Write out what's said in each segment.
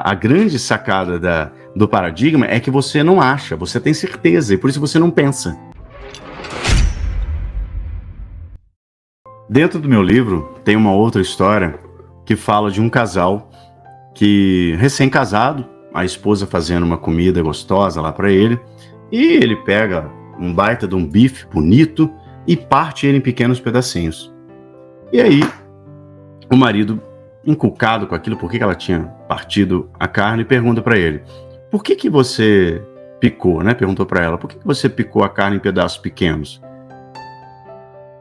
A grande sacada do paradigma é que você não acha, você tem certeza, e por isso você não pensa. Dentro do meu livro tem uma outra história que fala de um casal que, recém-casado, a esposa fazendo uma comida gostosa lá para ele, e ele pega um baita de um bife bonito e parte ele em pequenos pedacinhos. E aí, o marido, encucado com aquilo, por que ela tinha partido a carne, pergunta para ele: por que você picou, né? Perguntou para ela: por que você picou a carne em pedaços pequenos?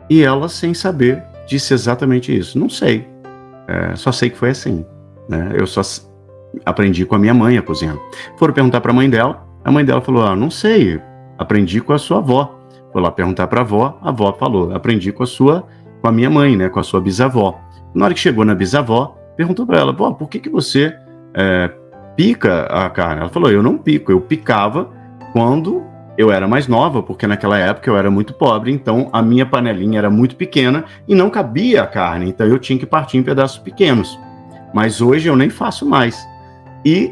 E ela, sem saber, disse exatamente isso: não sei, só sei que foi assim, né? Eu só aprendi com a minha mãe a cozinhar. Foram perguntar para a mãe dela falou: não sei, aprendi com a sua avó. Foi lá perguntar para a avó falou: aprendi com a minha mãe, né? Com a sua bisavó. Na hora que chegou na bisavó, perguntou para ela: por que você pica a carne? Ela falou: eu não pico, eu picava quando eu era mais nova, porque naquela época eu era muito pobre, então a minha panelinha era muito pequena e não cabia a carne, então eu tinha que partir em pedaços pequenos. Mas hoje eu nem faço mais. E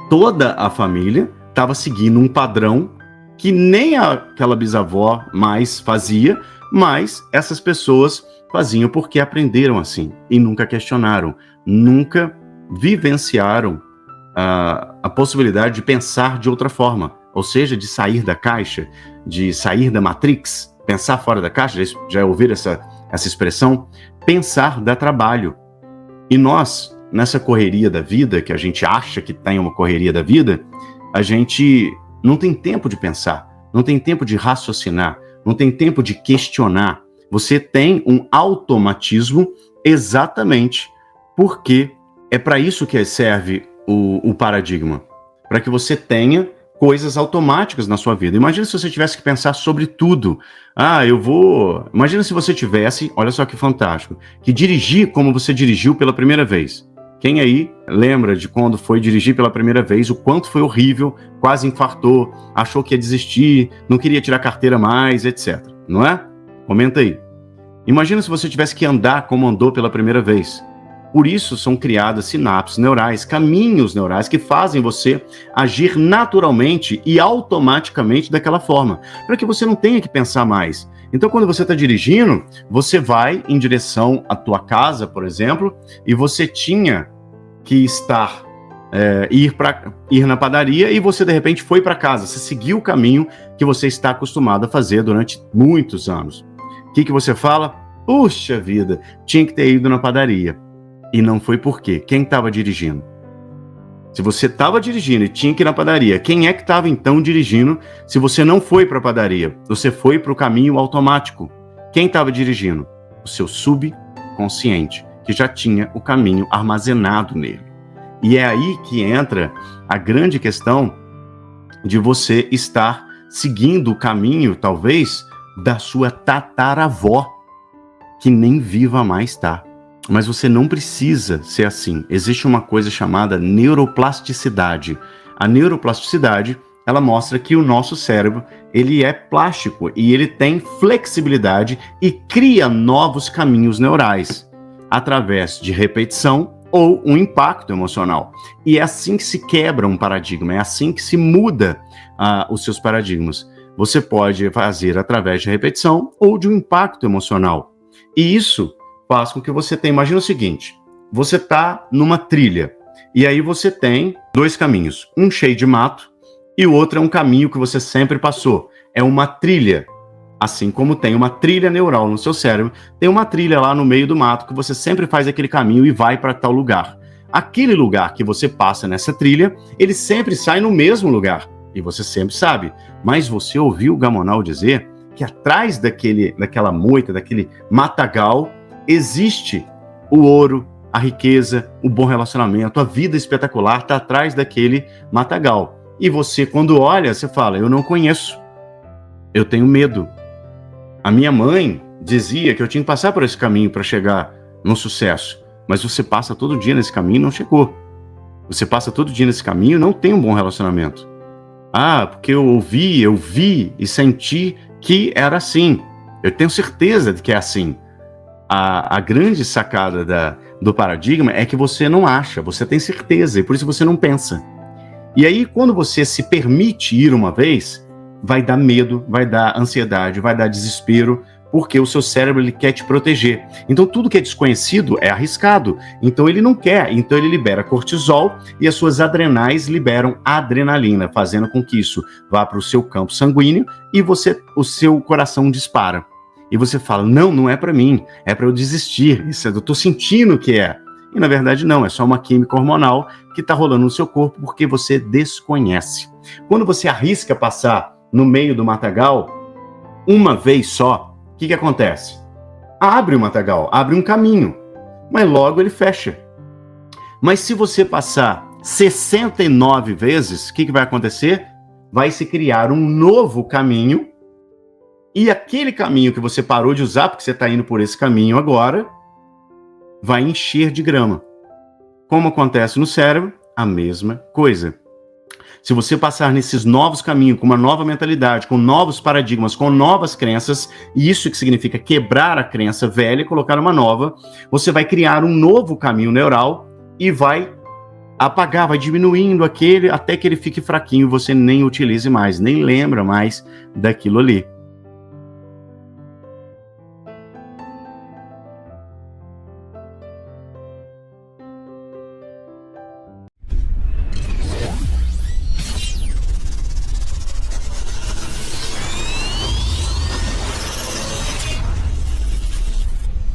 toda a família estava seguindo um padrão que nem aquela bisavó mais fazia, mas essas pessoas faziam porque aprenderam assim e nunca questionaram, nunca vivenciaram a possibilidade de pensar de outra forma, ou seja, de sair da caixa, de sair da Matrix, pensar fora da caixa. Já ouviram essa expressão? Pensar dá trabalho. E nós, nessa correria da vida, que a gente acha que tem uma correria da vida, a gente não tem tempo de pensar, não tem tempo de raciocinar, não tem tempo de questionar. Você tem um automatismo exatamente porque é para isso que serve o paradigma, para que você tenha coisas automáticas na sua vida. Imagina se você tivesse que pensar sobre tudo. Imagina se você tivesse, olha só que fantástico, que dirigir como você dirigiu pela primeira vez. Quem aí lembra de quando foi dirigir pela primeira vez, o quanto foi horrível, quase infartou, achou que ia desistir, não queria tirar carteira mais, etc. Não é? Comenta aí. Imagina se você tivesse que andar como andou pela primeira vez. Por isso são criadas sinapses neurais, caminhos neurais que fazem você agir naturalmente e automaticamente daquela forma, para que você não tenha que pensar mais. Então, quando você está dirigindo, você vai em direção à tua casa, por exemplo, e você tinha que ir na padaria e você, de repente, foi para casa. Você seguiu o caminho que você está acostumado a fazer durante muitos anos. O que você fala? Puxa vida, tinha que ter ido na padaria. E não foi por quê? Quem estava dirigindo? Se você estava dirigindo e tinha que ir na padaria, quem é que estava então dirigindo se você não foi para a padaria? Você foi para o caminho automático. Quem estava dirigindo? O seu subconsciente, que já tinha o caminho armazenado nele. E é aí que entra a grande questão de você estar seguindo o caminho, talvez, da sua tataravó, que nem viva mais está. Mas você não precisa ser assim. Existe uma coisa chamada neuroplasticidade. A neuroplasticidade, ela mostra que o nosso cérebro, ele é plástico e ele tem flexibilidade e cria novos caminhos neurais através de repetição ou um impacto emocional. E é assim que se quebra um paradigma, é assim que se muda os seus paradigmas. Você pode fazer através de repetição ou de um impacto emocional. E isso faz com que você tenha, imagina o seguinte, você está numa trilha, e aí você tem dois caminhos, um cheio de mato, e o outro é um caminho que você sempre passou, é uma trilha, assim como tem uma trilha neural no seu cérebro, tem uma trilha lá no meio do mato, que você sempre faz aquele caminho e vai para tal lugar. Aquele lugar que você passa nessa trilha, ele sempre sai no mesmo lugar, e você sempre sabe, mas você ouviu o Gamonal dizer que atrás daquela moita, daquele matagal, existe o ouro, a riqueza, o bom relacionamento, a vida espetacular está atrás daquele matagal. E você, quando olha, você fala, eu não conheço, eu tenho medo. A minha mãe dizia que eu tinha que passar por esse caminho para chegar no sucesso, mas você passa todo dia nesse caminho e não chegou. Você passa todo dia nesse caminho e não tem um bom relacionamento. Porque eu vi e senti que era assim. Eu tenho certeza de que é assim. A grande sacada do paradigma é que você não acha, você tem certeza, e por isso você não pensa. E aí, quando você se permite ir uma vez, vai dar medo, vai dar ansiedade, vai dar desespero, porque o seu cérebro ele quer te proteger. Então, tudo que é desconhecido é arriscado. Então, ele não quer. Então, ele libera cortisol e as suas adrenais liberam adrenalina, fazendo com que isso vá para o seu campo sanguíneo e o seu coração dispara. E você fala, não é para mim, é para eu desistir. Isso eu tô sentindo que é. E, na verdade, não. É só uma química hormonal que está rolando no seu corpo porque você desconhece. Quando você arrisca passar no meio do matagal, uma vez só, o que acontece? Abre o matagal, abre um caminho, mas logo ele fecha. Mas se você passar 69 vezes, o que vai acontecer? Vai se criar um novo caminho, e aquele caminho que você parou de usar, porque você está indo por esse caminho agora, vai encher de grama. Como acontece no cérebro, a mesma coisa. Se você passar nesses novos caminhos, com uma nova mentalidade, com novos paradigmas, com novas crenças, e isso que significa quebrar a crença velha e colocar uma nova, você vai criar um novo caminho neural e vai apagar, vai diminuindo aquele até que ele fique fraquinho e você nem utilize mais, nem lembra mais daquilo ali.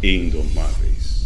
Indomáveis.